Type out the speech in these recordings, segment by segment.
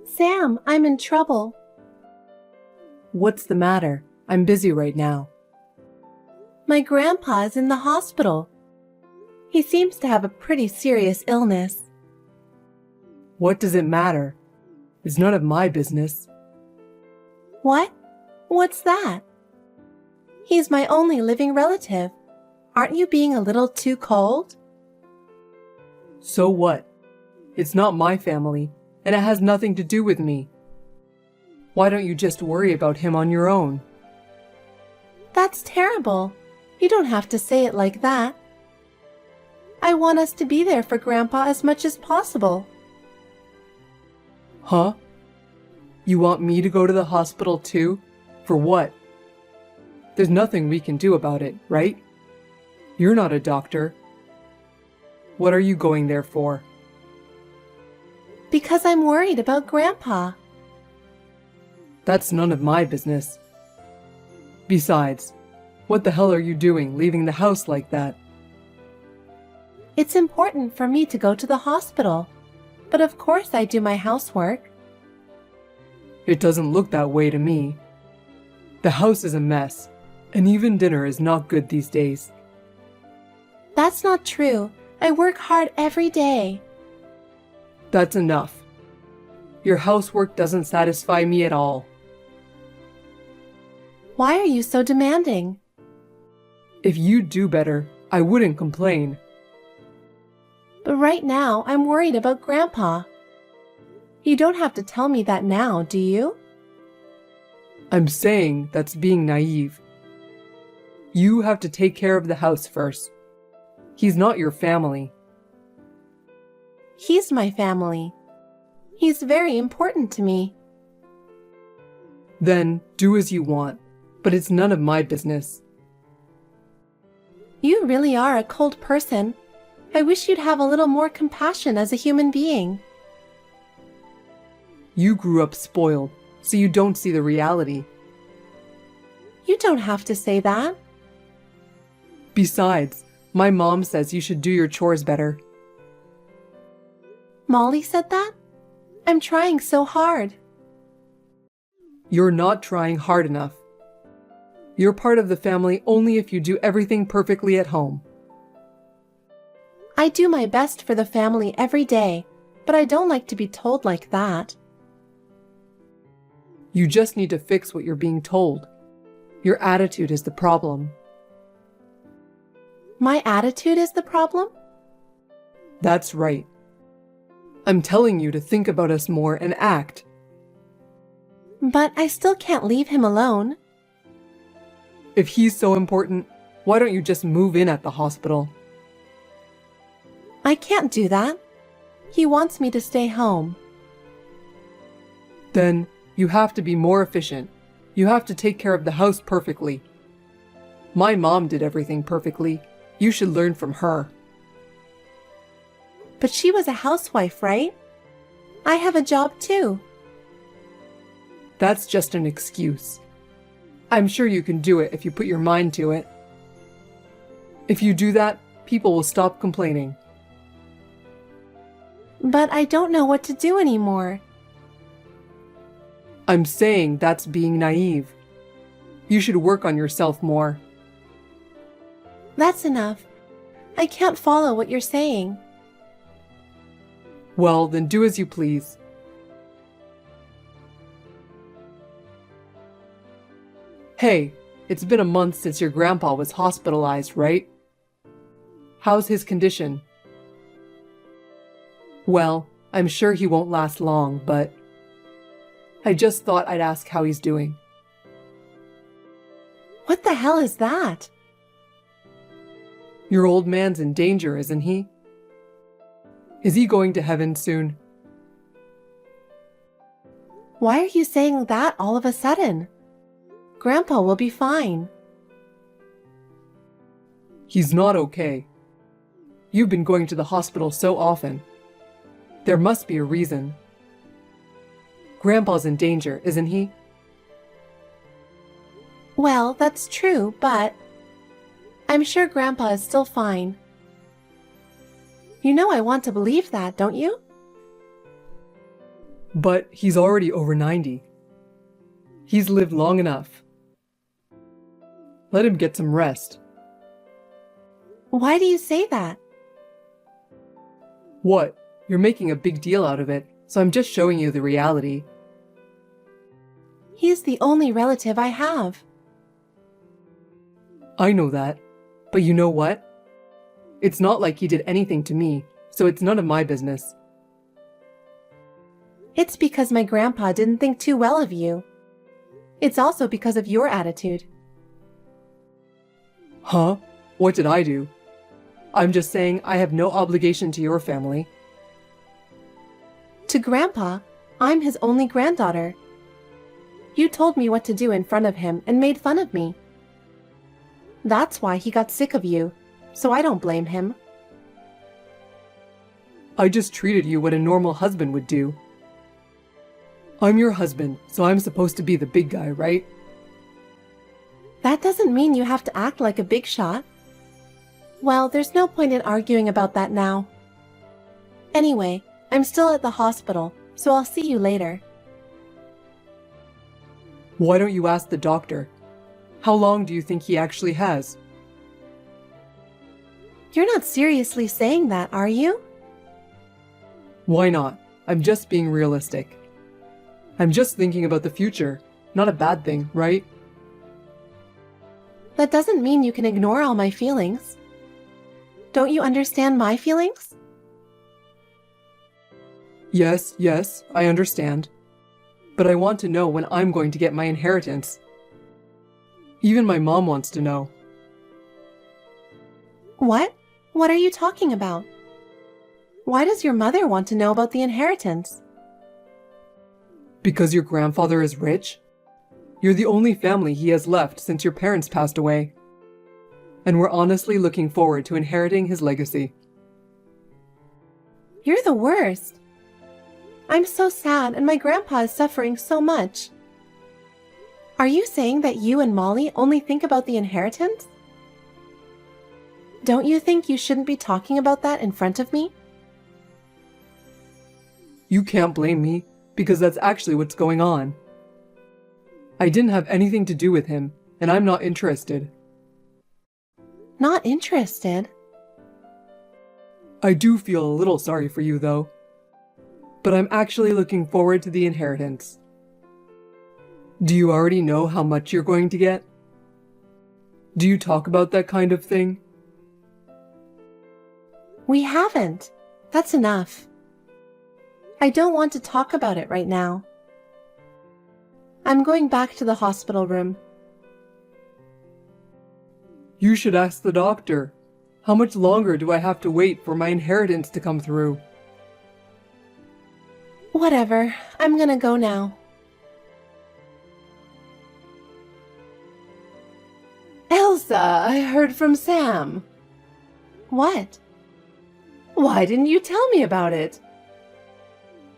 Sam, I'm in trouble. What's the matter? I'm busy right now. My grandpa is in the hospital. He seems to have a pretty serious illness. What does it matter? It's none of my business. What? What's that? He's my only living relative. Aren't you being a little too cold? So what? It's not my family, and it has nothing to do with me. Why don't you just worry about him on your own? That's terrible. You don't have to say it like that. I want us to be there for Grandpa as much as possible. Huh? You want me to go to the hospital too? For what? There's nothing we can do about it, right? You're not a doctor. What are you going there for? Because I'm worried about Grandpa. That's none of my business. Besides, what the hell are you doing leaving the house like that? It's important for me to go to the hospital, but of course I do my housework. It doesn't look that way to me. The house is a mess, and even dinner is not good these days. That's not true. I work hard every day. That's enough. Your housework doesn't satisfy me at all. Why are you so demanding? If you'd do better, I wouldn't complain. But right now, I'm worried about Grandpa. You don't have to tell me that now, do you? I'm saying that's being naive. You have to take care of the house first. He's not your family. He's my family. He's very important to me. Then do as you want, but it's none of my business. You really are a cold person. I wish you'd have a little more compassion as a human being. You grew up spoiled, so you don't see the reality. You don't have to say that. Besides, my mom says you should do your chores better. Molly said that? I'm trying so hard. You're not trying hard enough. You're part of the family only if you do everything perfectly at home. I do my best for the family every day, but I don't like to be told like that. You just need to fix what you're being told. Your attitude is the problem. My attitude is the problem? That's right. I'm telling you to think about us more and act. But I still can't leave him alone. If he's so important, why don't you just move in at the hospital? I can't do that. He wants me to stay home. Then you have to be more efficient. You have to take care of the house perfectly. My mom did everything perfectly. You should learn from her. But she was a housewife, right? I have a job too. That's just an excuse. I'm sure you can do it if you put your mind to it. If you do that, people will stop complaining. But I don't know what to do anymore. I'm saying that's being naive. You should work on yourself more. That's enough. I can't follow what you're saying. Well, then do as you please. Hey, it's been a month since your grandpa was hospitalized, right? How's his condition? Well, I'm sure he won't last long, but I just thought I'd ask how he's doing. What the hell is that? Your old man's in danger, isn't he? Is he going to heaven soon? Why are you saying that all of a sudden? Grandpa will be fine. He's not okay. You've been going to the hospital so often. There must be a reason. Grandpa's in danger, isn't he? Well, that's true, but I'm sure Grandpa is still fine. You know I want to believe that, don't you? But he's already over 90. He's lived long enough. Let him get some rest. Why do you say that? What? You're making a big deal out of it, so I'm just showing you the reality. He is the only relative I have. I know that, but you know what? It's not like he did anything to me, so it's none of my business. It's because my grandpa didn't think too well of you. It's also because of your attitude. Huh? What did I do? I'm just saying I have no obligation to your family. To Grandpa, I'm his only granddaughter. You told me what to do in front of him and made fun of me. That's why he got sick of you, so I don't blame him. I just treated you what a normal husband would do. I'm your husband, so I'm supposed to be the big guy, right? That doesn't mean you have to act like a big shot. Well, there's no point in arguing about that now. Anyway, I'm still at the hospital, so I'll see you later. Why don't you ask the doctor? How long do you think he actually has? You're not seriously saying that, are you? Why not? I'm just being realistic. I'm just thinking about the future. Not a bad thing, right? That doesn't mean you can ignore all my feelings. Don't you understand my feelings? Yes, I understand. But I want to know when I'm going to get my inheritance. Even my mom wants to know. What? What are you talking about? Why does your mother want to know about the inheritance? Because your grandfather is rich? You're the only family he has left since your parents passed away. And we're honestly looking forward to inheriting his legacy. You're the worst. I'm so sad and my grandpa is suffering so much. Are you saying that you and Molly only think about the inheritance? Don't you think you shouldn't be talking about that in front of me? You can't blame me, because that's actually what's going on. I didn't have anything to do with him, and I'm not interested. Not interested? I do feel a little sorry for you, though. But I'm actually looking forward to the inheritance. Do you already know how much you're going to get? Do you talk about that kind of thing? We haven't. That's enough. I don't want to talk about it right now. I'm going back to the hospital room. You should ask the doctor. How much longer do I have to wait for my inheritance to come through? Whatever. I'm gonna go now. Elsa, I heard from Sam. What? Why didn't you tell me about it?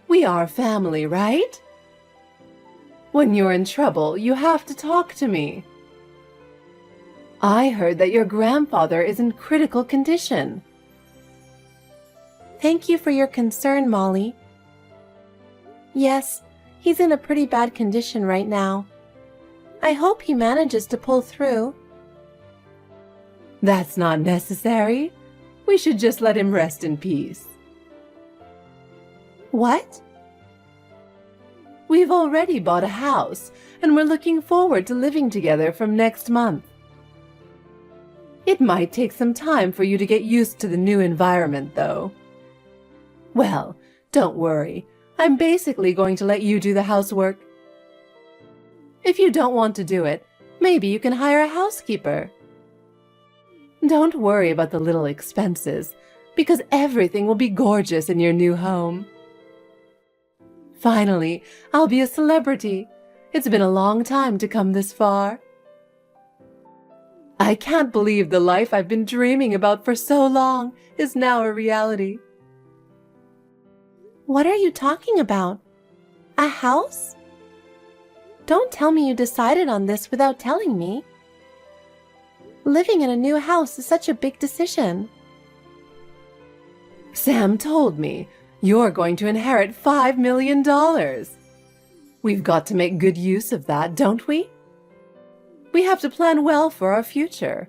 We are family, right? When you're in trouble, you have to talk to me. I heard that your grandfather is in critical condition. Thank you for your concern, Molly. Yes, he's in a pretty bad condition right now. I hope he manages to pull through. That's not necessary. We should just let him rest in peace. What? We've already bought a house, and we're looking forward to living together from next month. It might take some time for you to get used to the new environment, though. Well, don't worry. I'm basically going to let you do the housework. If you don't want to do it, maybe you can hire a housekeeper. Don't worry about the little expenses, because everything will be gorgeous in your new home. Finally, I'll be a celebrity. It's been a long time to come this far. I can't believe the life I've been dreaming about for so long is now a reality. What are you talking about? A house? Don't tell me you decided on this without telling me. Living in a new house is such a big decision. Sam told me, You're going to inherit $5 million. We've got to make good use of that, don't we? We have to plan well for our future.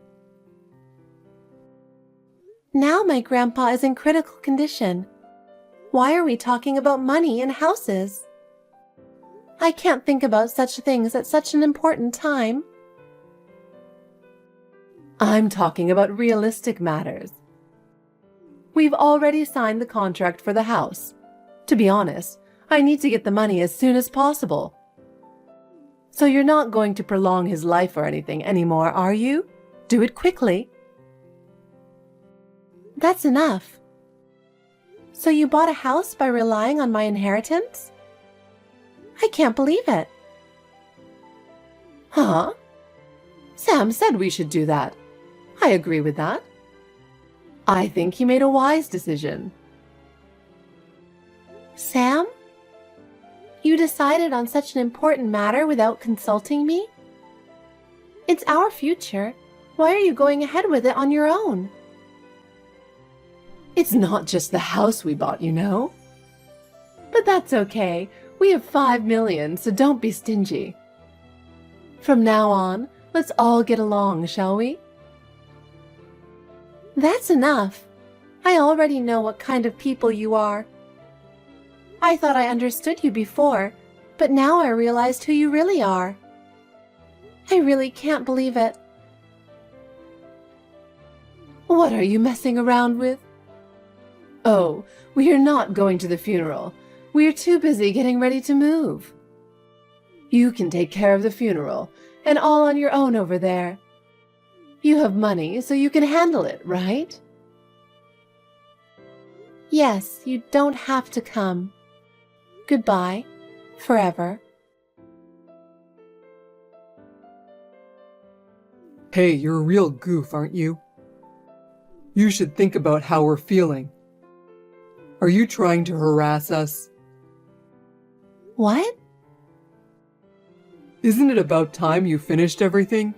Now my grandpa is in critical condition. Why are we talking about money and houses? I can't think about such things at such an important time. I'm talking about realistic matters. We've already signed the contract for the house. To be honest, I need to get the money as soon as possible. So you're not going to prolong his life or anything anymore, are you? Do it quickly. That's enough. So you bought a house by relying on my inheritance? I can't believe it. Huh? Sam said we should do that. I agree with that. I think he made a wise decision. Sam? You decided on such an important matter without consulting me? It's our future. Why are you going ahead with it on your own? It's not just the house we bought, you know. But that's okay. We have $5 million, so don't be stingy. From now on, let's all get along, shall we? That's enough. I already know what kind of people you are. I thought I understood you before, but now I realized who you really are. I really can't believe it. What are you messing around with? Oh, we are not going to the funeral. We are too busy getting ready to move. You can take care of the funeral, and all on your own over there. You have money, so you can handle it, right? Yes, you don't have to come. Goodbye, forever. Hey, you're a real goof, aren't you? You should think about how we're feeling. Are you trying to harass us? What? Isn't it about time you finished everything?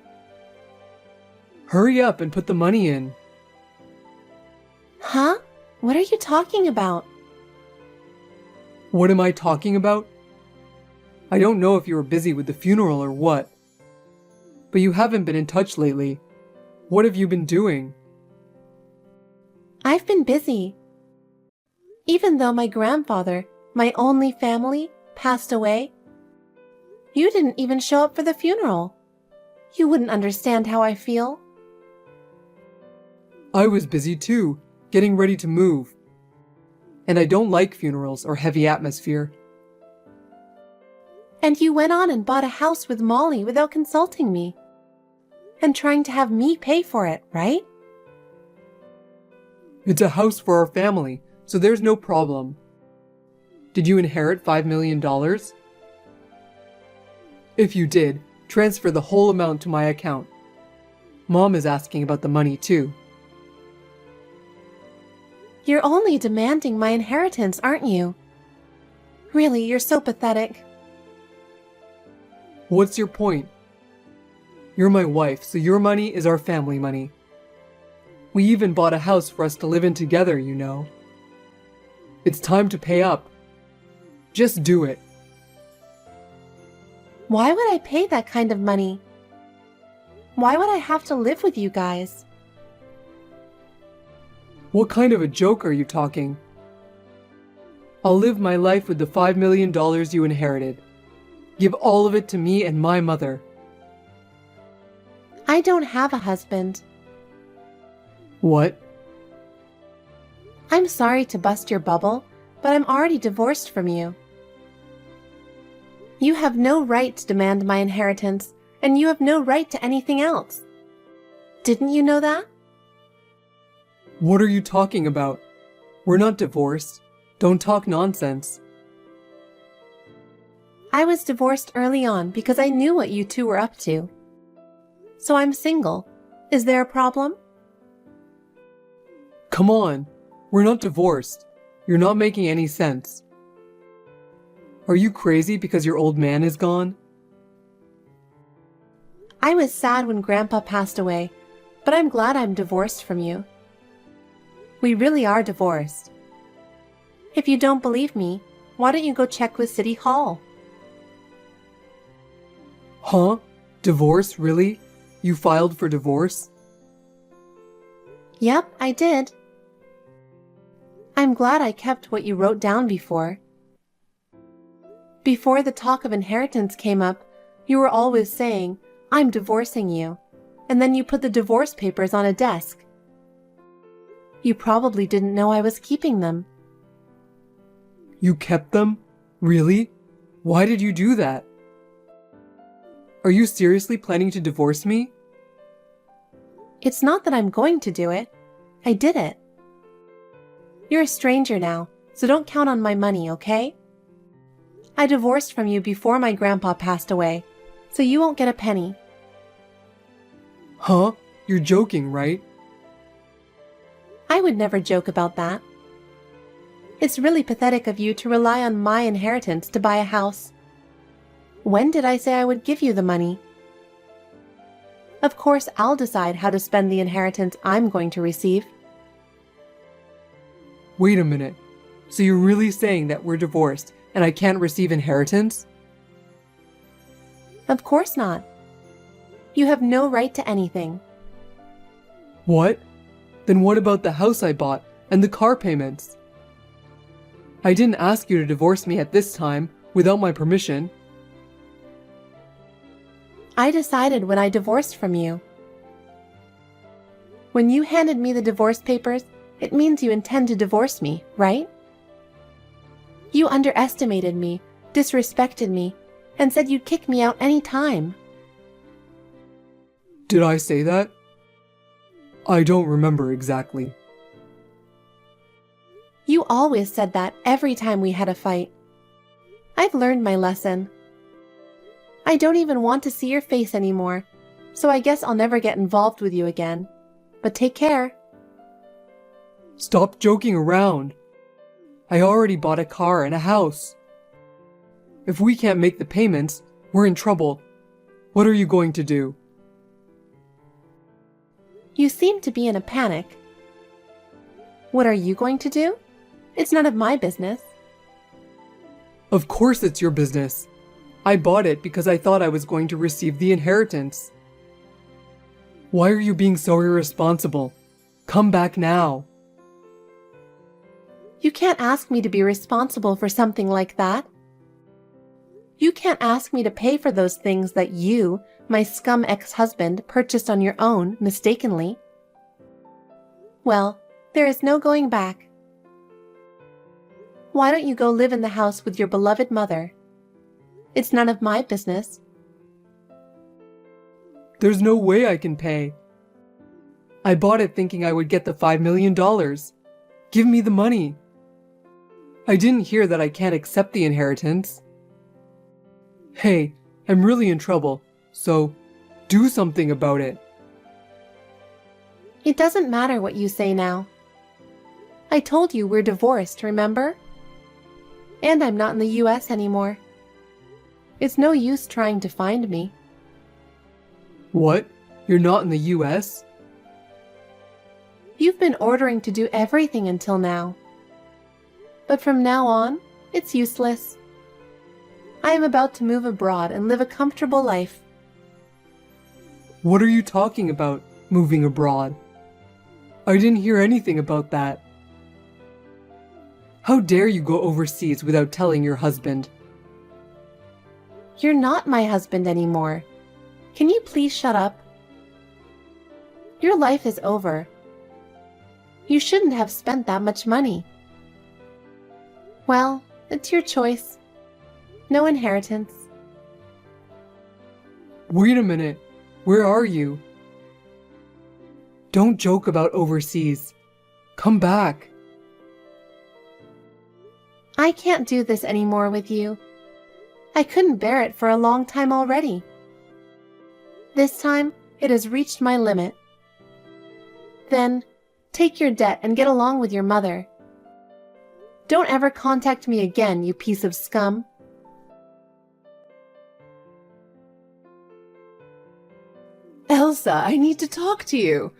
Hurry up and put the money in. Huh? What are you talking about? What am I talking about? I don't know if you were busy with the funeral or what, but you haven't been in touch lately. What have you been doing? I've been busy. Even though my grandfather, my only family, passed away, you didn't even show up for the funeral. You wouldn't understand how I feel. I was busy too, getting ready to move. And I don't like funerals or heavy atmosphere. And you went on and bought a house with Molly without consulting me. And trying to have me pay for it, right? It's a house for our family, so there's no problem. Did you inherit $5 million? If you did, transfer the whole amount to my account. Mom is asking about the money too. You're only demanding my inheritance, aren't you? Really, you're so pathetic. What's your point? You're my wife, so your money is our family money. We even bought a house for us to live in together, you know. It's time to pay up. Just do it. Why would I pay that kind of money? Why would I have to live with you guys? What kind of a joke are you talking? I'll live my life with the $5 million you inherited. Give all of it to me and my mother. I don't have a husband. What? I'm sorry to bust your bubble, but I'm already divorced from you. You have no right to demand my inheritance, and you have no right to anything else. Didn't you know that? What are you talking about? We're not divorced. Don't talk nonsense. I was divorced early on because I knew what you two were up to. So I'm single. Is there a problem? Come on. We're not divorced. You're not making any sense. Are you crazy because your old man is gone? I was sad when Grandpa passed away, but I'm glad I'm divorced from you. We really are divorced. If you don't believe me, why don't you go check with City Hall? Huh? Divorce, really? You filed for divorce? Yep, I did. I'm glad I kept what you wrote down before. Before the talk of inheritance came up, you were always saying, "I'm divorcing you," and then you put the divorce papers on a desk. You probably didn't know I was keeping them. You kept them? Really? Why did you do that? Are you seriously planning to divorce me? It's not that I'm going to do it. I did it. You're a stranger now, so don't count on my money, okay? I divorced from you before my grandpa passed away, so you won't get a penny. Huh? You're joking, right? I would never joke about that. It's really pathetic of you to rely on my inheritance to buy a house. When did I say I would give you the money? Of course, I'll decide how to spend the inheritance I'm going to receive. Wait a minute. So you're really saying that we're divorced and I can't receive inheritance? Of course not. You have no right to anything. What? Then what about the house I bought and the car payments? I didn't ask you to divorce me at this time without my permission. I decided when I divorced from you. When you handed me the divorce papers, it means you intend to divorce me, right? You underestimated me, disrespected me, and said you'd kick me out any time. Did I say that? I don't remember exactly. You always said that every time we had a fight. I've learned my lesson. I don't even want to see your face anymore, so I guess I'll never get involved with you again. But take care. Stop joking around. I already bought a car and a house. If we can't make the payments, we're in trouble. What are you going to do? You seem to be in a panic. What are you going to do? It's none of my business. Of course it's your business. I bought it because I thought I was going to receive the inheritance. Why are you being so irresponsible? Come back now. You can't ask me to be responsible for something like that. You can't ask me to pay for those things that you, my scum ex-husband, purchased on your own, mistakenly. Well, there is no going back. Why don't you go live in the house with your beloved mother? It's none of my business. There's no way I can pay. I bought it thinking I would get the $5 million. Give me the money. I didn't hear that I can't accept the inheritance. Hey, I'm really in trouble, so do something about it. It doesn't matter what you say now. I told you we're divorced, remember? And I'm not in the US anymore. It's no use trying to find me. What? You're not in the US? You've been ordering to do everything until now. But from now on, it's useless. I am about to move abroad and live a comfortable life. What are you talking about, moving abroad? I didn't hear anything about that. How dare you go overseas without telling your husband? You're not my husband anymore. Can you please shut up? Your life is over. You shouldn't have spent that much money. Well, it's your choice. No inheritance. Wait a minute. Where are you? Don't joke about overseas. Come back. I can't do this anymore with you. I couldn't bear it for a long time already. This time, it has reached my limit. Then, take your debt and get along with your mother. Don't ever contact me again, you piece of scum. Elsa, I need to talk to you.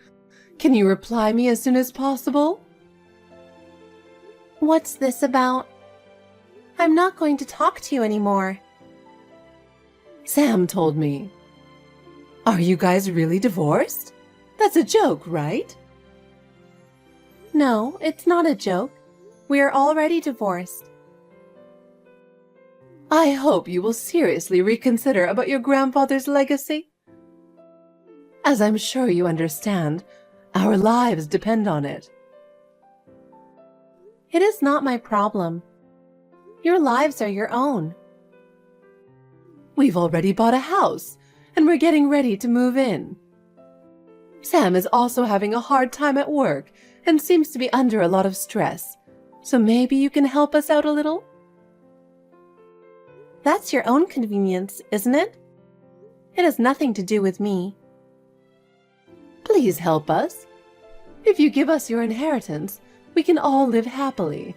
Can you reply me as soon as possible? What's this about? I'm not going to talk to you anymore. Sam told me. Are you guys really divorced? That's a joke, right? No, it's not a joke. We are already divorced. I hope you will seriously reconsider about your grandfather's legacy. As I'm sure you understand, our lives depend on it. It is not my problem. Your lives are your own. We've already bought a house, and we're getting ready to move in. Sam is also having a hard time at work and seems to be under a lot of stress, so maybe you can help us out a little? That's your own convenience, isn't it? It has nothing to do with me. Please help us. If you give us your inheritance, we can all live happily.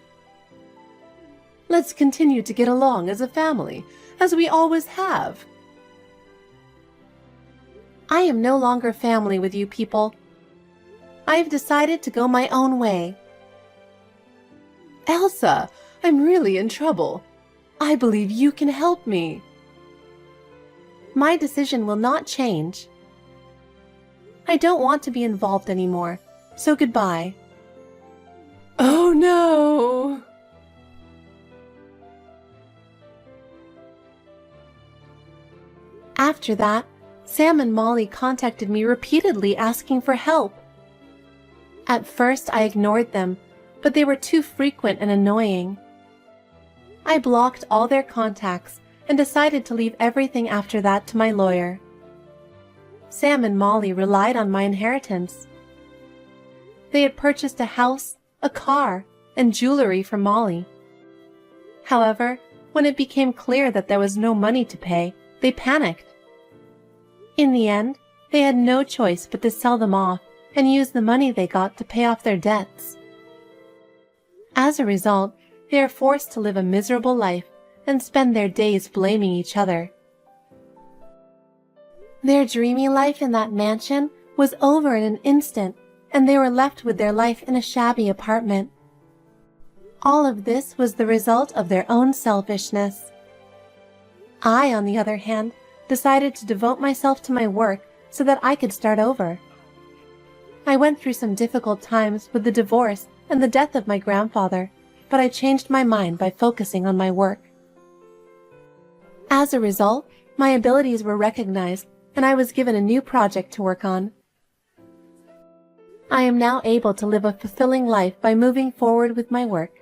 Let's continue to get along as a family, as we always have. I am no longer family with you people. I have decided to go my own way. Elsa, I'm really in trouble. I believe you can help me. My decision will not change. I don't want to be involved anymore, so goodbye. Oh no! After that, Sam and Molly contacted me repeatedly asking for help. At first, I ignored them, but they were too frequent and annoying. I blocked all their contacts and decided to leave everything after that to my lawyer. Sam and Molly relied on my inheritance. They had purchased a house, a car, and jewelry for Molly. However, when it became clear that there was no money to pay, they panicked. In the end, they had no choice but to sell them off and use the money they got to pay off their debts. As a result, they are forced to live a miserable life and spend their days blaming each other. Their dreamy life in that mansion was over in an instant, and they were left with their life in a shabby apartment. All of this was the result of their own selfishness. I, on the other hand, decided to devote myself to my work so that I could start over. I went through some difficult times with the divorce and the death of my grandfather, but I changed my mind by focusing on my work. As a result, my abilities were recognized and I was given a new project to work on. I am now able to live a fulfilling life by moving forward with my work